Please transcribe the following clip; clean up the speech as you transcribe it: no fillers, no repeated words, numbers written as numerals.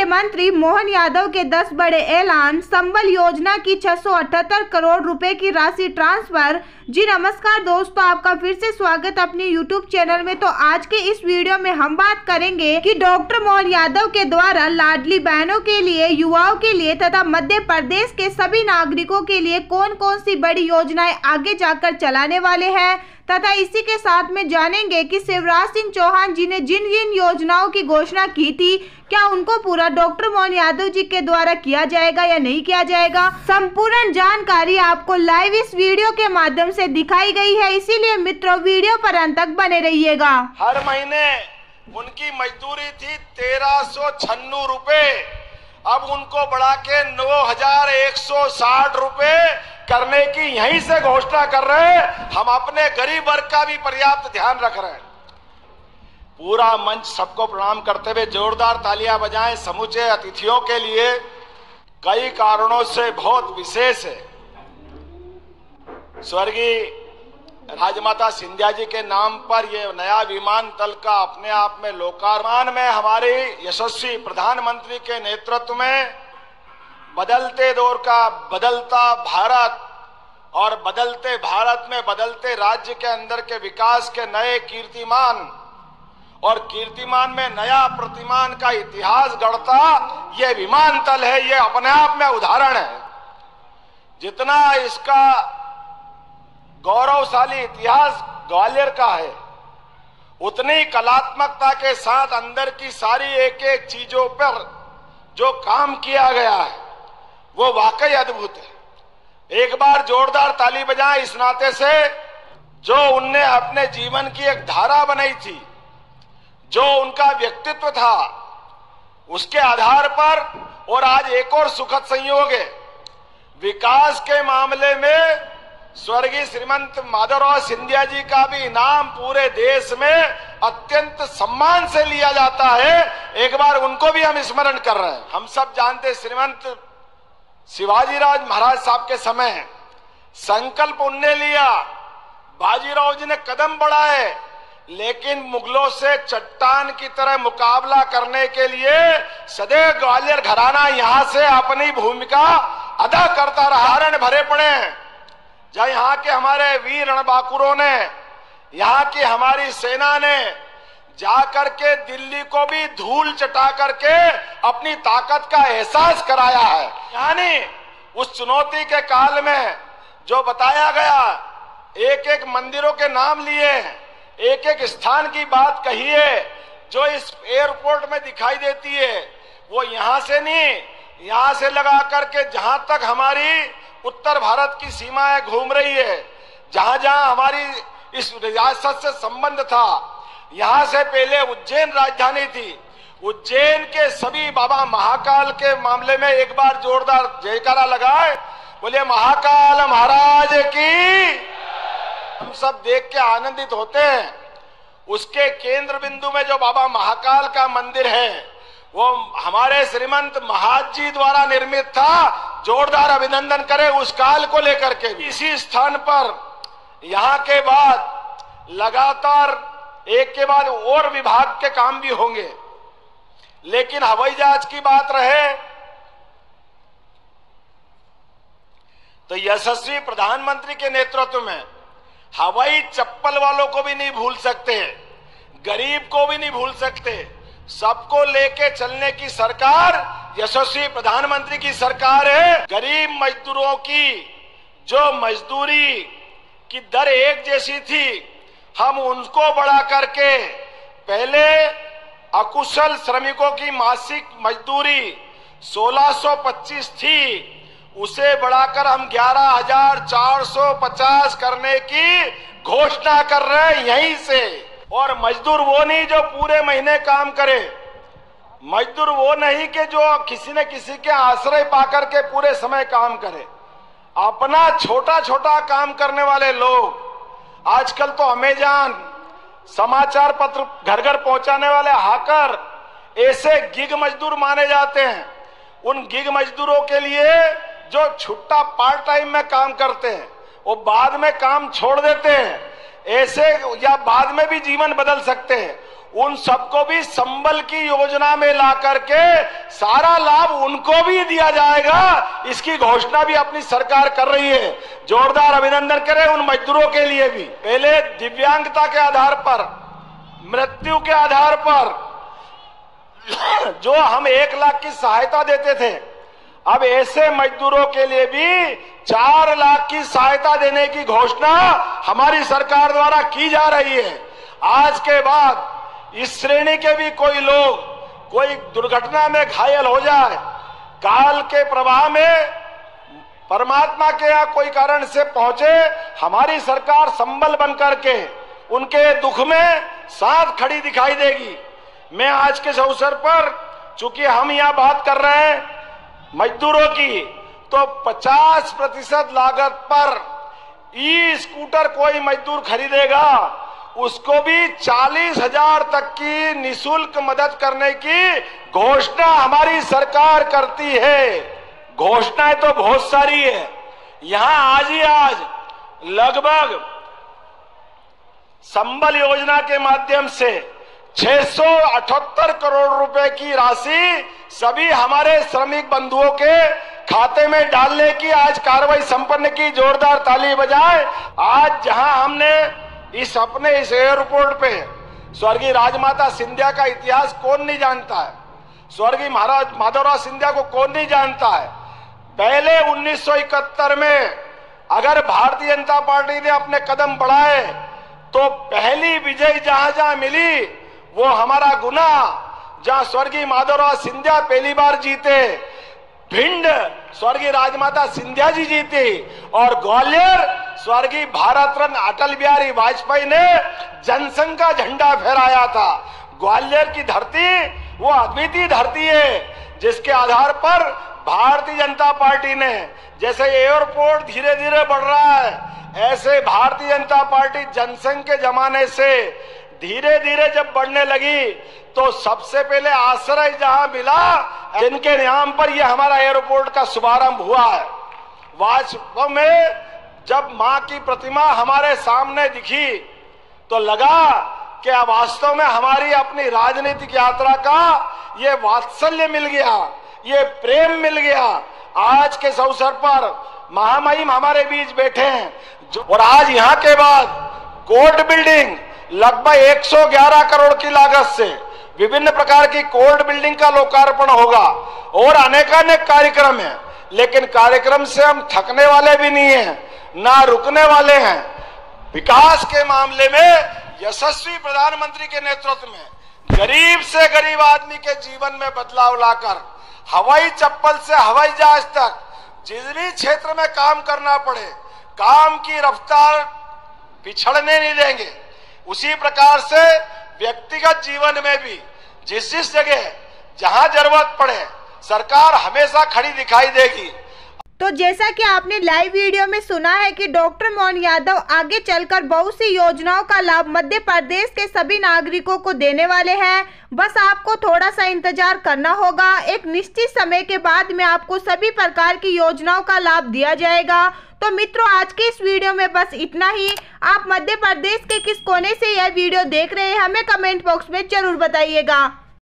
मुख्यमंत्री मोहन यादव के 10 बड़े ऐलान। संबल योजना की 678 करोड़ रुपए की राशि ट्रांसफर। जी नमस्कार दोस्तों, आपका फिर से स्वागत अपने YouTube चैनल में। तो आज के इस वीडियो में हम बात करेंगे कि डॉक्टर मोहन यादव के द्वारा लाडली बहनों के लिए, युवाओं के लिए तथा मध्य प्रदेश के सभी नागरिकों के लिए कौन कौन सी बड़ी योजनाएं आगे जाकर चलाने वाले हैं, तथा इसी के साथ में जानेंगे कि शिवराज सिंह चौहान जी ने जिन जिन योजनाओं की घोषणा की थी, क्या उनको पूरा डॉक्टर मोहन यादव जी के द्वारा किया जाएगा या नहीं किया जाएगा। संपूर्ण जानकारी आपको लाइव इस वीडियो के माध्यम से दिखाई गई है, इसीलिए मित्रों वीडियो पर अंत तक बने रहिएगा। हर महीने उनकी मजदूरी थी 1396 रुपए, अब उनको बढ़ा के 9160 रुपए करने की यहीं से घोषणा कर रहे हैं। हम अपने गरीब वर्ग का भी पर्याप्त ध्यान रख रहे हैं। पूरा मंच सबको प्रणाम करते हुए जोरदार तालियां बजाएं समूचे अतिथियों के लिए। कई कारणों से बहुत विशेष है। स्वर्गीय राजमाता सिंधिया जी के नाम पर यह नया विमानतल का अपने आप में लोकार्पण में हमारे यशस्वी प्रधानमंत्री के नेतृत्व में बदलते दौर का बदलता भारत और बदलते भारत में बदलते राज्य के अंदर के विकास के नए कीर्तिमान और कीर्तिमान में नया प्रतिमान का इतिहास गढ़ता यह विमानतल है। यह अपने आप में उदाहरण है। जितना इसका गौरवशाली इतिहास ग्वालियर का है, उतनी कलात्मकता के साथ अंदर की सारी एक एक चीजों पर जो काम किया गया है वो वाकई अद्भुत है। एक बार जोरदार ताली बजाएं इस नाते से जो उनने अपने जीवन की एक धारा बनाई थी, जो उनका व्यक्तित्व था, उसके आधार पर। और आज एक और सुखद संयोग है, विकास के मामले में स्वर्गीय श्रीमंत माधवराव सिंधिया जी का भी इनाम पूरे देश में अत्यंत सम्मान से लिया जाता है। एक बार उनको भी हम स्मरण कर रहे हैं। हम सब जानते श्रीमंत शिवाजीराज महाराज साहब के समय संकल्प उनने लिया, बाजीराव जी ने कदम बढ़ाए, लेकिन मुगलों से चट्टान की तरह मुकाबला करने के लिए सदैव ग्वालियर घराना यहां से अपनी भूमिका अदा करता रहा। रण भरे पड़े हैं जहाँ यहाँ के हमारे वीर रणबांकुरों ने, यहाँ की हमारी सेना ने जाकर के दिल्ली को भी धूल चटा करके अपनी ताकत का एहसास कराया है। यानी उस चुनौती के काल में जो बताया गया, एक एक मंदिरों के नाम लिए, एक एक स्थान की बात कही है जो इस एयरपोर्ट में दिखाई देती है, वो यहाँ से नहीं, यहाँ से लगा करके जहां तक हमारी उत्तर भारत की सीमाएं घूम रही है, जहां जहां हमारी इस रियासत से संबंध था, यहां से पहले उज्जैन राजधानी थी। उज्जैन के सभी बाबा महाकाल के मामले में एक बार जोरदार जयकारा लगाए, बोले महाकाल महाराज की। हम सब देख के आनंदित होते हैं। उसके केंद्र बिंदु में जो बाबा महाकाल का मंदिर है वो हमारे श्रीमंत महाराज जी द्वारा निर्मित था। जोरदार अभिनंदन करें उस काल को लेकर के। इसी स्थान पर यहाँ के बाद लगातार एक के बाद और विभाग के काम भी होंगे, लेकिन हवाई जहाज की बात रहे तो यशस्वी प्रधानमंत्री के नेतृत्व में हवाई चप्पल वालों को भी नहीं भूल सकते, गरीब को भी नहीं भूल सकते। सबको लेके चलने की सरकार यशस्वी प्रधानमंत्री की सरकार है। गरीब मजदूरों की जो मजदूरी की दर एक जैसी थी, हम उनको बढ़ा करके पहले अकुशल श्रमिकों की मासिक मजदूरी 1625 थी, उसे बढ़ाकर हम 11,450 करने की घोषणा कर रहे हैं यहीं से। और मजदूर वो नहीं जो पूरे महीने काम करे, मजदूर वो नहीं कि जो किसी न किसी के आश्रय पाकर के पूरे समय काम करे। अपना छोटा छोटा काम करने वाले लोग, आजकल तो अमेज़न, समाचार पत्र घर घर पहुंचाने वाले हाकर, ऐसे गिग मजदूर माने जाते हैं। उन गिग मजदूरों के लिए जो छुट्टा पार्ट टाइम में काम करते हैं, वो बाद में काम छोड़ देते हैं, ऐसे या बाद में भी जीवन बदल सकते हैं, उन सबको भी संबल की योजना में ला करके सारा लाभ उनको भी दिया जाएगा, इसकी घोषणा भी अपनी सरकार कर रही है। जोरदार अभिनंदन करें उन मजदूरों के लिए भी। पहले दिव्यांगता के आधार पर, मृत्यु के आधार पर जो हम 1 लाख की सहायता देते थे, अब ऐसे मजदूरों के लिए भी 4 लाख की सहायता देने की घोषणा हमारी सरकार द्वारा की जा रही है। आज के बाद इस श्रेणी के भी कोई लोग कोई दुर्घटना में घायल हो जाए, काल के प्रवाह में परमात्मा के यहाँ कोई कारण से पहुंचे, हमारी सरकार संबल बन करके उनके दुख में साथ खड़ी दिखाई देगी। मैं आज के अवसर पर, चूंकि हम यहाँ बात कर रहे हैं मजदूरों की, तो 50% लागत पर ई स्कूटर कोई मजदूर खरीदेगा, उसको भी 40,000 तक की निःशुल्क मदद करने की घोषणा हमारी सरकार करती है। घोषणाएं तो बहुत सारी है। यहां आज ही आज लगभग संबल योजना के माध्यम से 678 करोड़ रुपए की राशि सभी हमारे श्रमिक बंधुओं के खाते में डालने की आज कार्रवाई संपन्न की। जोरदार ताली बजाएं। आज जहां हमने इस एयरपोर्ट पे स्वर्गीय राजमाता सिंधिया का इतिहास कौन नहीं जानता है, स्वर्गीय महाराज माधवराव सिंधिया को कौन नहीं जानता है। पहले 1971 में अगर भारतीय जनता पार्टी ने अपने कदम बढ़ाए तो पहली विजय जहां जहां मिली वो हमारा गुना, जहां स्वर्गीय माधवराव सिंधिया पहली बार जीते, भिंड स्वर्गीय राजमाता सिंधिया जी जीती, और ग्वालियर स्वर्गीय भारत रत्न अटल बिहारी वाजपेयी ने जनसंघ का झंडा फहराया था। ग्वालियर की धरती वो अद्वितीय धरती है जिसके आधार पर भारतीय जनता पार्टी ने, जैसे एयरपोर्ट धीरे धीरे बढ़ रहा है, ऐसे भारतीय जनता पार्टी जनसंघ के जमाने से धीरे धीरे जब बढ़ने लगी तो सबसे पहले आश्रय जहां मिला, जिनके नाम पर यह हमारा एयरपोर्ट का शुभारंभ हुआ है। वास्तव में जब मां की प्रतिमा हमारे सामने दिखी तो लगा कि वास्तव में हमारी अपनी राजनीतिक यात्रा का ये वात्सल्य मिल गया, ये प्रेम मिल गया। आज के अवसर पर महामहिम हमारे बीच बैठे हैं, और आज यहाँ के बाद कोर्ट बिल्डिंग लगभग 111 करोड़ की लागत से विभिन्न प्रकार की कोर्ट बिल्डिंग का लोकार्पण होगा, और अनेकानेक कार्यक्रम है। लेकिन कार्यक्रम से हम थकने वाले भी नहीं हैं, ना रुकने वाले हैं। विकास के मामले में यशस्वी प्रधानमंत्री के नेतृत्व में गरीब से गरीब आदमी के जीवन में बदलाव लाकर हवाई चप्पल से हवाई जहाज तक जिस भी क्षेत्र में काम करना पड़े, काम की रफ्तार पिछड़ने नहीं देंगे। उसी प्रकार से व्यक्तिगत जीवन में भी जिस जगह जहां जरूरत पड़े सरकार हमेशा खड़ी दिखाई देगी। तो जैसा कि आपने लाइव वीडियो में सुना है कि डॉक्टर मोहन यादव आगे चलकर बहुत सी योजनाओं का लाभ मध्य प्रदेश के सभी नागरिकों को देने वाले हैं। बस आपको थोड़ा सा इंतजार करना होगा। एक निश्चित समय के बाद में आपको सभी प्रकार की योजनाओं का लाभ दिया जाएगा। तो मित्रों, आज के इस वीडियो में बस इतना ही। आप मध्य प्रदेश के किस कोने से यह वीडियो देख रहे हैं हमें कमेंट बॉक्स में जरूर बताइएगा।